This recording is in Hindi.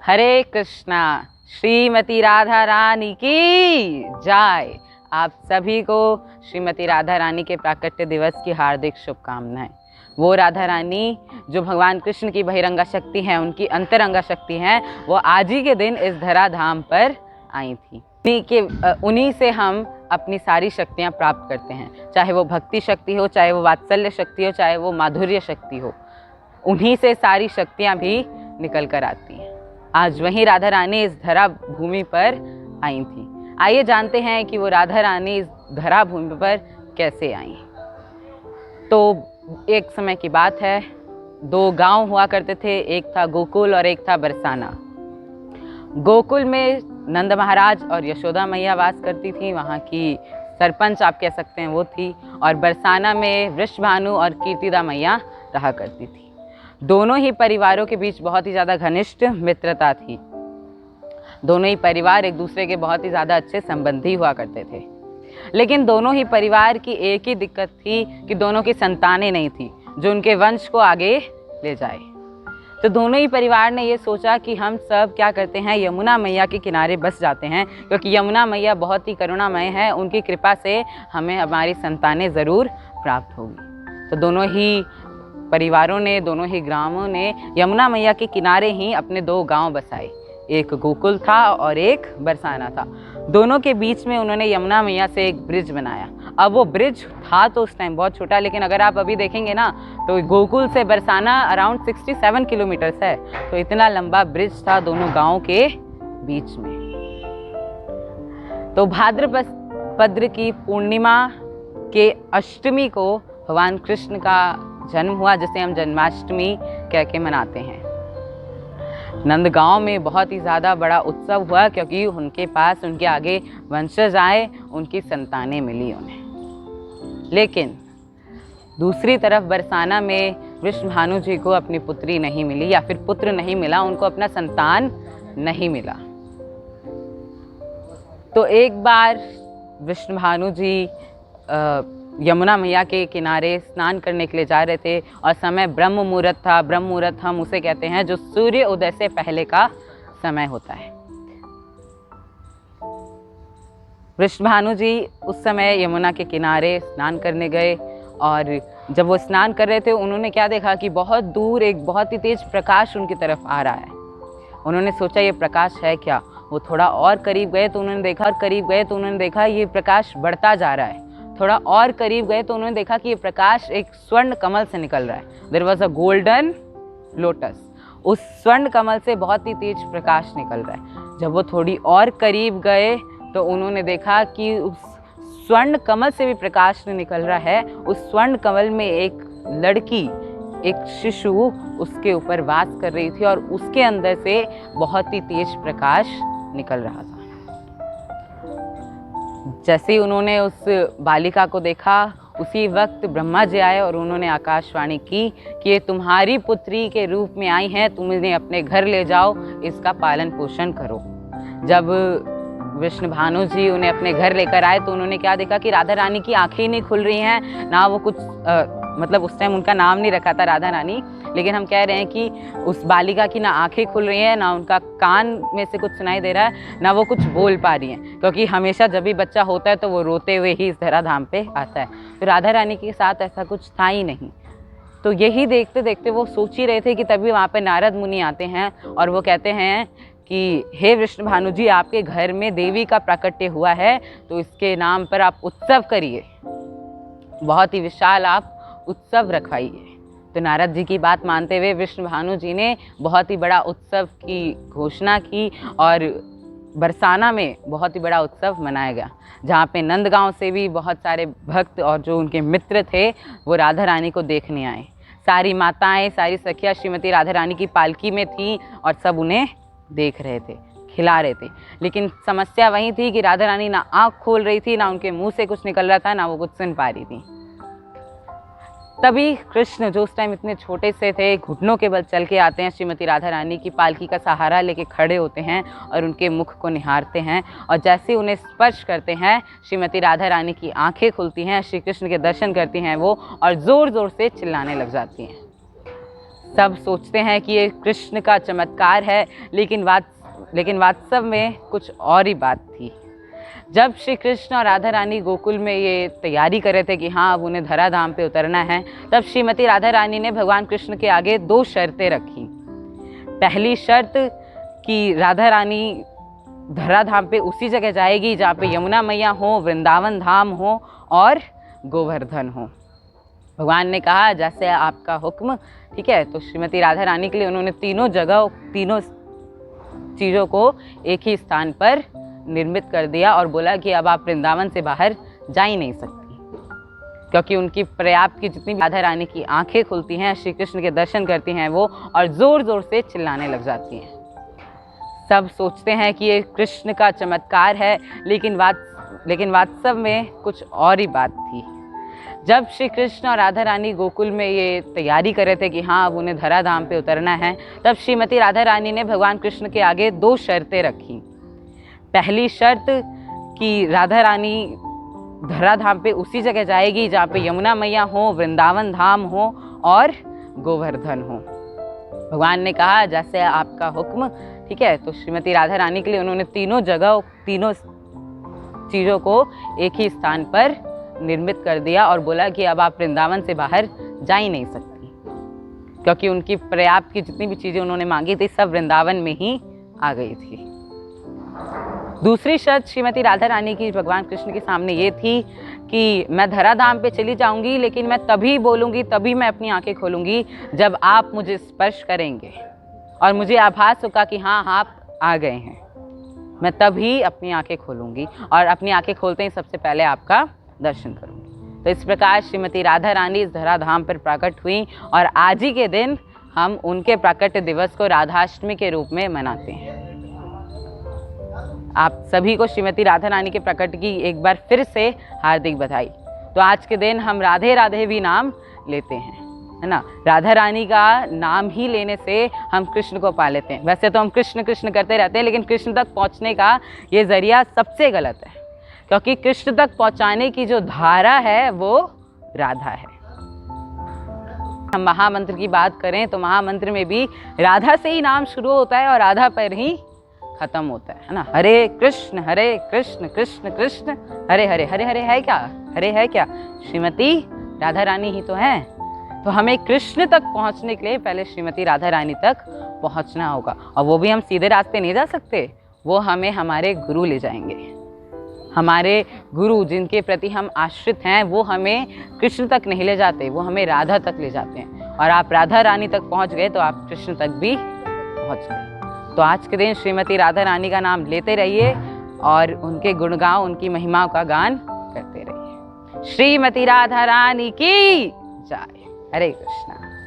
हरे कृष्णा। श्रीमती राधा रानी की जय। आप सभी को श्रीमती राधा रानी के प्राकट्य दिवस की हार्दिक शुभकामनाएं। वो राधा रानी जो भगवान कृष्ण की बहिरंगा शक्ति हैं, उनकी अंतरंगा शक्ति हैं, वो आज ही के दिन इस धराधाम पर आई थी। उन्हीं से हम अपनी सारी शक्तियाँ प्राप्त करते हैं, चाहे वो भक्ति शक्ति हो, चाहे वो वात्सल्य शक्ति हो, चाहे वो माधुर्य शक्ति हो। उन्हीं से सारी शक्तियाँ भी निकल कर आती हैं। आज वहीं राधा रानी इस धरा भूमि पर आई थी। आइए जानते हैं कि वो राधा रानी इस धरा भूमि पर कैसे आई। तो एक समय की बात है, दो गांव हुआ करते थे, एक था गोकुल और एक था बरसाना। गोकुल में नंद महाराज और यशोदा मैया वास करती थी, वहाँ की सरपंच आप कह सकते हैं वो थी, और बरसाना में वृषभानु और कीर्तिदा मैया रहा करती थी। दोनों ही परिवारों के बीच बहुत ही ज़्यादा घनिष्ठ मित्रता थी। दोनों ही परिवार एक दूसरे के बहुत ही ज़्यादा अच्छे संबंधी हुआ करते थे। लेकिन दोनों ही परिवार की एक ही दिक्कत थी कि दोनों की संतानें नहीं थी जो उनके वंश को आगे ले जाए। तो दोनों ही परिवार ने ये सोचा कि हम सब क्या करते हैं, यमुना मैया के किनारे बस जाते हैं, क्योंकि यमुना मैया बहुत ही करुणामय है, उनकी कृपा से हमें हमारी संतानें ज़रूर प्राप्त होगी। तो दोनों ही परिवारों ने, दोनों ही ग्रामों ने यमुना मैया के किनारे ही अपने दो गांव बसाए। एक गोकुल था और एक बरसाना था। दोनों के बीच में उन्होंने यमुना मैया से एक ब्रिज बनाया। अब वो ब्रिज था तो उस टाइम बहुत छोटा, लेकिन अगर आप अभी देखेंगे ना तो गोकुल से बरसाना अराउंड 67 किलोमीटर्स है। तो इतना लंबा ब्रिज था दोनों गाँव के बीच में। तो भाद्रपद की पूर्णिमा के अष्टमी को भगवान कृष्ण का जन्म हुआ, जिसे हम जन्माष्टमी कह के मनाते हैं। नंदगांव में बहुत ही ज़्यादा बड़ा उत्सव हुआ, क्योंकि उनके पास उनके आगे वंशज आए, उनकी संतानें मिली उन्हें। लेकिन दूसरी तरफ बरसाना में वृषभानु जी को अपनी पुत्री नहीं मिली, या फिर पुत्र नहीं मिला, उनको अपना संतान नहीं मिला। तो एक बार वृषभानु जी यमुना मैया के किनारे स्नान करने के लिए जा रहे थे, और समय ब्रह्म मुहूर्त था। ब्रह्म मुहूर्त हम उसे कहते हैं जो सूर्य उदय से पहले का समय होता है। वृषभानु जी उस समय यमुना के किनारे स्नान करने गए, और जब वो स्नान कर रहे थे उन्होंने क्या देखा कि बहुत दूर एक बहुत ही तेज प्रकाश उनकी तरफ आ रहा है। उन्होंने सोचा ये प्रकाश है क्या। वो थोड़ा और करीब गए तो उन्होंने देखा ये प्रकाश बढ़ता जा रहा है। थोड़ा और करीब गए तो उन्होंने देखा कि ये प्रकाश एक स्वर्ण कमल से निकल रहा है। There was a golden lotus. उस स्वर्ण कमल से बहुत ही तेज प्रकाश निकल रहा है। जब वो थोड़ी और करीब गए तो उन्होंने देखा कि उस स्वर्ण कमल से भी प्रकाश निकल रहा है। उस स्वर्ण कमल में एक लड़की, एक शिशु उसके ऊपर वास कर रही थी, और उसके अंदर से बहुत ही तेज प्रकाश निकल रहा था। जैसे ही उन्होंने उस बालिका को देखा, उसी वक्त ब्रह्मा जी आए और उन्होंने आकाशवाणी की कि ये तुम्हारी पुत्री के रूप में आई हैं, तुम इन्हें अपने घर ले जाओ, इसका पालन पोषण करो। जब वृषभानु जी उन्हें अपने घर लेकर आए तो उन्होंने क्या देखा कि राधा रानी की आंखें ही नहीं खुल रही हैं, ना वो कुछ मतलब उस टाइम उनका नाम नहीं रखा था राधा रानी, लेकिन हम कह रहे हैं कि उस बालिका की ना आंखें खुल रही हैं, ना उनका कान में से कुछ सुनाई दे रहा है, ना वो कुछ बोल पा रही हैं, क्योंकि हमेशा जब भी बच्चा होता है तो वो रोते हुए ही इस धराधाम पे आता है। तो राधा रानी के साथ ऐसा कुछ था ही नहीं। तो यही देखते देखते वो सोच ही रहे थे कि तभी वहाँ पे नारद मुनि आते हैं और वो कहते हैं कि हे वृषभानु जी, आपके घर में देवी का प्राकट्य हुआ है, तो इसके नाम पर आप उत्सव करिए, बहुत ही विशाल आप उत्सव रखवाइए। तो नारद जी की बात मानते हुए वृषभानु जी ने बहुत ही बड़ा उत्सव की घोषणा की, और बरसाना में बहुत ही बड़ा उत्सव मनाया गया, जहाँ पे नंदगांव से भी बहुत सारे भक्त और जो उनके मित्र थे वो राधा रानी को देखने आए। सारी माताएं, सारी सखियाँ श्रीमती राधा रानी की पालकी में थीं और सब उन्हें देख रहे थे, खिला रहे थे। लेकिन समस्या वही थी कि राधा रानी ना आँख खोल रही थी, ना उनके मुंह से कुछ निकल रहा था, ना वो कुछ सुन पा रही थी। तभी कृष्ण, जो उस टाइम इतने छोटे से थे, घुटनों के बल चल के आते हैं, श्रीमती राधा रानी की पालकी का सहारा लेके खड़े होते हैं और उनके मुख को निहारते हैं, और जैसे उन्हें स्पर्श करते हैं श्रीमती राधा रानी की आंखें खुलती हैं, श्री कृष्ण के दर्शन करती हैं वो, और ज़ोर ज़ोर से चिल्लाने लग जाती हैं। सब सोचते हैं कि ये कृष्ण का चमत्कार है, लेकिन वास्तव में कुछ और ही बात थी। जब श्री कृष्ण और राधा रानी गोकुल में ये तैयारी कर रहे थे कि हाँ अब उन्हें धराधाम पे उतरना है, तब श्रीमती राधा रानी ने भगवान कृष्ण के आगे 2 शर्तें रखी। पहली शर्त कि राधा रानी धराधाम पे उसी जगह जाएगी जहाँ पे यमुना मैया हो, वृंदावन धाम हो और गोवर्धन हो। भगवान ने कहा जैसे आपका हुक्म, ठीक है। तो श्रीमती राधा रानी के लिए उन्होंने तीनों चीज़ों को एक ही स्थान पर निर्मित कर दिया और बोला कि अब आप वृंदावन से बाहर जा ही नहीं सकती, क्योंकि उनकी पर्याप्त की जितनी राधा रानी की आंखें खुलती हैं, श्री कृष्ण के दर्शन करती हैं वो, और ज़ोर ज़ोर से चिल्लाने लग जाती हैं। सब सोचते हैं कि ये कृष्ण का चमत्कार है, लेकिन वास्तव में कुछ और ही बात थी। जब श्री कृष्ण और राधा रानी गोकुल में ये तैयारी कर रहे थे कि हाँ अब उन्हें धराधाम पे उतरना है, तब श्रीमती राधा रानी ने भगवान कृष्ण के आगे 2 शर्तें रखी। पहली शर्त कि राधा रानी धराधाम पे उसी जगह जाएगी जहाँ पे यमुना मैया हो, वृंदावन धाम हो और गोवर्धन हो। भगवान ने कहा जैसे आपका हुक्म, ठीक है। तो श्रीमती राधा रानी के लिए उन्होंने तीनों चीज़ों को एक ही स्थान पर निर्मित कर दिया और बोला कि अब आप वृंदावन से बाहर जा ही नहीं सकती, क्योंकि उनकी पर्याप्त की जितनी भी चीज़ें उन्होंने मांगी थी सब वृंदावन में ही आ गई थी। दूसरी शर्त श्रीमती राधा रानी की भगवान कृष्ण के सामने ये थी कि मैं धराधाम पे चली जाऊंगी, लेकिन मैं तभी बोलूँगी, तभी मैं अपनी आंखें खोलूँगी जब आप मुझे स्पर्श करेंगे और मुझे आभास होगा कि हाँ आप आ गए हैं। मैं तभी अपनी आंखें खोलूँगी और अपनी आंखें खोलते ही सबसे पहले आपका दर्शन करूँगी। तो इस प्रकार श्रीमती राधा रानी इस धराधाम पर प्रकट हुई और आज ही के दिन हम उनके प्राकट्य दिवस को राधाष्टमी के रूप में मनाते हैं। आप सभी को श्रीमती राधा रानी के प्रकट की एक बार फिर से हार्दिक बधाई। तो आज के दिन हम राधे राधे भी नाम लेते हैं, है ना। राधा रानी का नाम ही लेने से हम कृष्ण को पा लेते हैं। वैसे तो हम कृष्ण कृष्ण करते रहते हैं, लेकिन कृष्ण तक पहुंचने का ये जरिया सबसे गलत है, क्योंकि कृष्ण तक पहुंचाने की जो धारा है वो राधा है। हम महामंत्र की बात करें तो महामंत्र में भी राधा से ही नाम शुरू होता है और राधा पर ही खत्म होता है ना। हरे कृष्ण कृष्ण कृष्ण हरे हरे, हरे हरे है क्या, हरे है क्या, श्रीमती राधा रानी ही तो है। तो हमें कृष्ण तक पहुंचने के लिए पहले श्रीमती राधा रानी तक पहुंचना होगा, और वो भी हम सीधे रास्ते नहीं जा सकते, वो हमें हमारे गुरु ले जाएंगे। हमारे गुरु जिनके प्रति हम आश्रित हैं वो हमें कृष्ण तक नहीं ले जाते, वो हमें राधा तक ले जाते हैं। और आप राधा रानी तक पहुंच गए तो आप कृष्ण तक भी पहुंच गए। तो आज के दिन श्रीमती राधा रानी का नाम लेते रहिए और उनके गुणगान, उनकी महिमाओं का गान करते रहिए। श्रीमती राधा रानी की जय। हरे कृष्णा।